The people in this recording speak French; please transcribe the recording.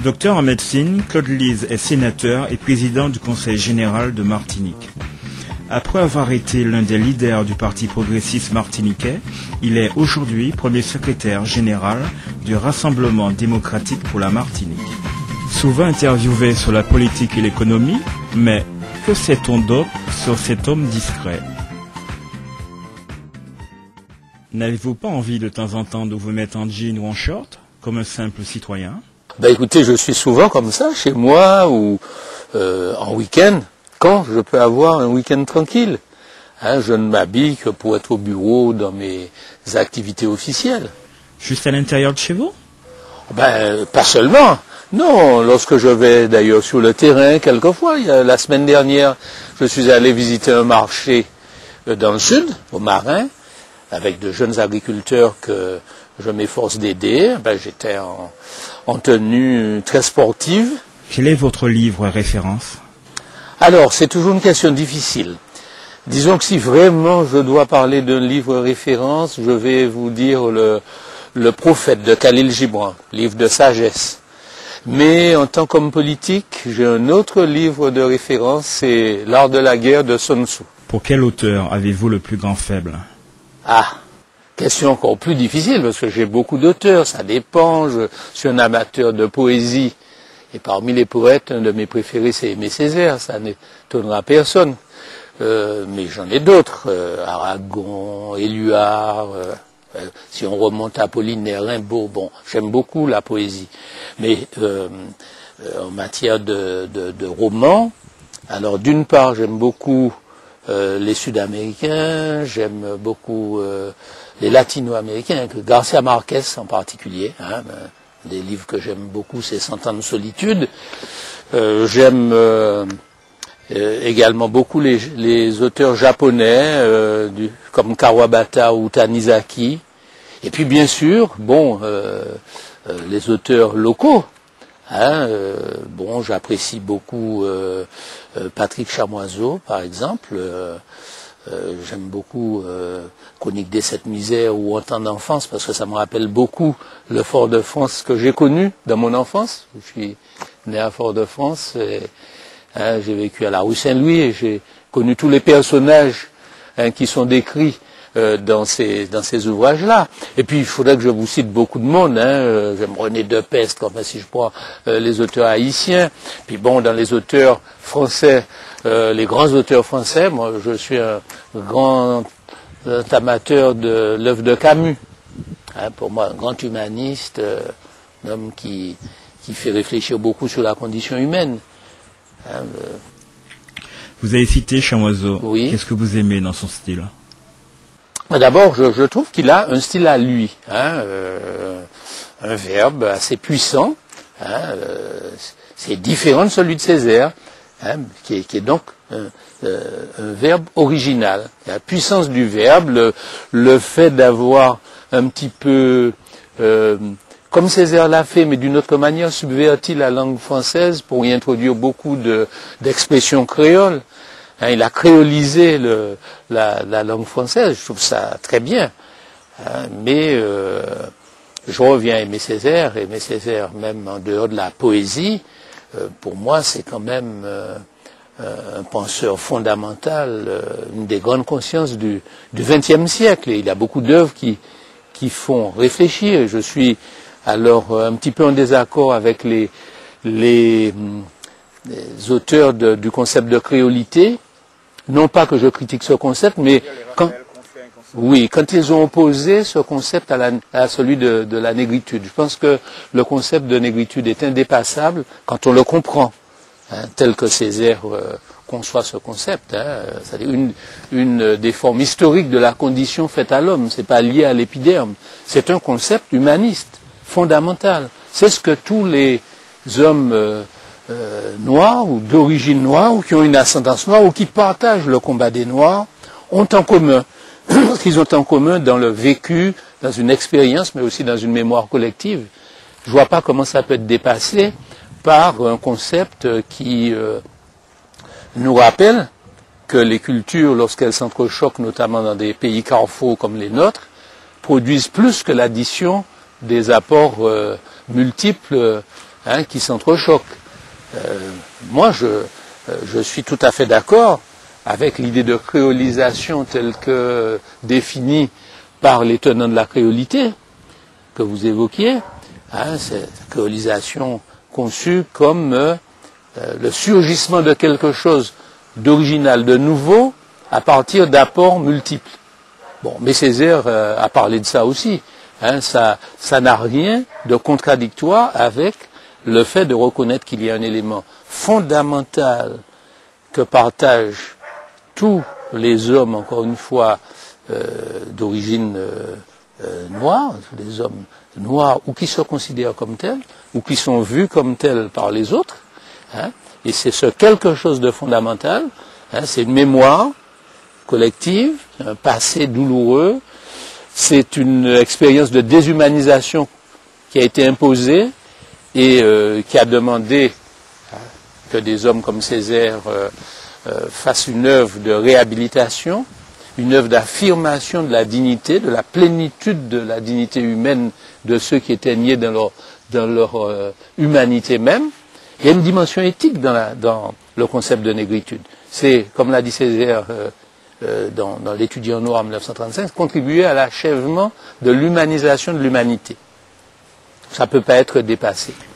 Docteur en médecine, Claude Lise est sénateur et président du Conseil général de Martinique. Après avoir été l'un des leaders du Parti progressiste martiniquais, il est aujourd'hui premier secrétaire général du Rassemblement démocratique pour la Martinique. Souvent interviewé sur la politique et l'économie, mais que sait-on d'autre sur cet homme discret? N'avez-vous pas envie de temps en temps de vous mettre en jean ou en short, comme un simple citoyen? Écoutez, je suis souvent comme ça, chez moi, ou en week-end, quand je peux avoir un week-end tranquille. Je ne m'habille que pour être au bureau dans mes activités officielles. Juste à l'intérieur de chez vous? Pas seulement. Non, lorsque je vais d'ailleurs sur le terrain, quelquefois, la semaine dernière, je suis allé visiter un marché dans le sud, au Marin, avec de jeunes agriculteurs que je m'efforce d'aider. J'étais en tenue très sportive. Quel est votre livre référence? Alors, c'est toujours une question difficile. Disons que si vraiment je dois parler d'un livre référence, je vais vous dire le Prophète de Khalil Gibran, livre de sagesse. Mais en tant qu'homme politique, j'ai un autre livre de référence, c'est L'art de la guerre de Sun Tzu. Pour quel auteur avez-vous le plus grand faible? Question encore plus difficile, parce que j'ai beaucoup d'auteurs, ça dépend, je suis un amateur de poésie, et parmi les poètes, un de mes préférés, c'est Aimé Césaire, ça n'étonnera personne. Mais j'en ai d'autres, Aragon, Éluard, si on remonte à Apollinaire, Rimbaud, j'aime beaucoup la poésie. Mais en matière de romans, alors d'une part, j'aime beaucoup les Sud-Américains, j'aime beaucoup les Latino-Américains, Garcia Marquez en particulier. Des livres que j'aime beaucoup, c'est 100 ans de solitude. J'aime également beaucoup les auteurs japonais, comme Kawabata ou Tanizaki. Et puis bien sûr, les auteurs locaux. J'apprécie beaucoup Patrick Chamoiseau, par exemple. J'aime beaucoup Chronique des Sept Misères ou Autant d'enfance, parce que ça me rappelle beaucoup le Fort-de-France que j'ai connu dans mon enfance. Je suis né à Fort-de-France, j'ai vécu à la rue Saint-Louis et j'ai connu tous les personnages qui sont décrits dans ces ouvrages-là. Et puis, il faudrait que je vous cite beaucoup de monde. J'aime René Depestre, si je prends les auteurs haïtiens. Puis dans les auteurs français, les grands auteurs français, moi, je suis un grand amateur de l'œuvre de Camus. Pour moi, un grand humaniste, un homme qui fait réfléchir beaucoup sur la condition humaine. Vous avez cité Chamoiseau. Oui. Qu'est-ce que vous aimez dans son style? D'abord, je trouve qu'il a un style à lui, un verbe assez puissant, c'est différent de celui de Césaire, qui est donc un verbe original. La puissance du verbe, le fait d'avoir un petit peu, comme Césaire l'a fait, mais d'une autre manière, subverti la langue française pour y introduire beaucoup d'expressions créoles. Il a créolisé la langue française, je trouve ça très bien. Mais je reviens à Aimé Césaire, même en dehors de la poésie, pour moi c'est quand même un penseur fondamental, une des grandes consciences du XXe siècle. Et il y a beaucoup d'œuvres qui font réfléchir. Je suis alors un petit peu en désaccord avec les auteurs du concept de créolité. Non pas que je critique ce concept, mais quand ils ont opposé ce concept à celui de la négritude. Je pense que le concept de négritude est indépassable quand on le comprend, tel que Césaire conçoit ce concept. C'est-à-dire une des formes historiques de la condition faite à l'homme. C'est pas lié à l'épiderme. C'est un concept humaniste, fondamental. C'est ce que tous les hommes noirs ou d'origine noire ou qui ont une ascendance noire ou qui partagent le combat des Noirs ont en commun. Ce qu'ils ont en commun dans le vécu, dans une expérience, mais aussi dans une mémoire collective. Je ne vois pas comment ça peut être dépassé par un concept qui nous rappelle que les cultures, lorsqu'elles s'entrechoquent, notamment dans des pays carrefours comme les nôtres, produisent plus que l'addition des apports multiples qui s'entrechoquent. Moi, je suis tout à fait d'accord avec l'idée de créolisation telle que définie par les tenants de la créolité que vous évoquiez, cette créolisation conçue comme le surgissement de quelque chose d'original, de nouveau, à partir d'apports multiples. Bon, mais Césaire a parlé de ça aussi. Ça n'a rien de contradictoire avec le fait de reconnaître qu'il y a un élément fondamental que partagent tous les hommes, encore une fois, d'origine noire, les hommes noirs ou qui se considèrent comme tels, ou qui sont vus comme tels par les autres. Et c'est ce quelque chose de fondamental, c'est une mémoire collective, un passé douloureux, c'est une expérience de déshumanisation qui a été imposée et qui a demandé que des hommes comme Césaire fassent une œuvre de réhabilitation, une œuvre d'affirmation de la dignité, de la plénitude de la dignité humaine de ceux qui étaient niés dans leur humanité même. Il y a une dimension éthique dans le concept de négritude. C'est, comme l'a dit Césaire dans l'étudiant noir en 1935, contribuer à l'achèvement de l'humanisation de l'humanité. Ça ne peut pas être dépassé.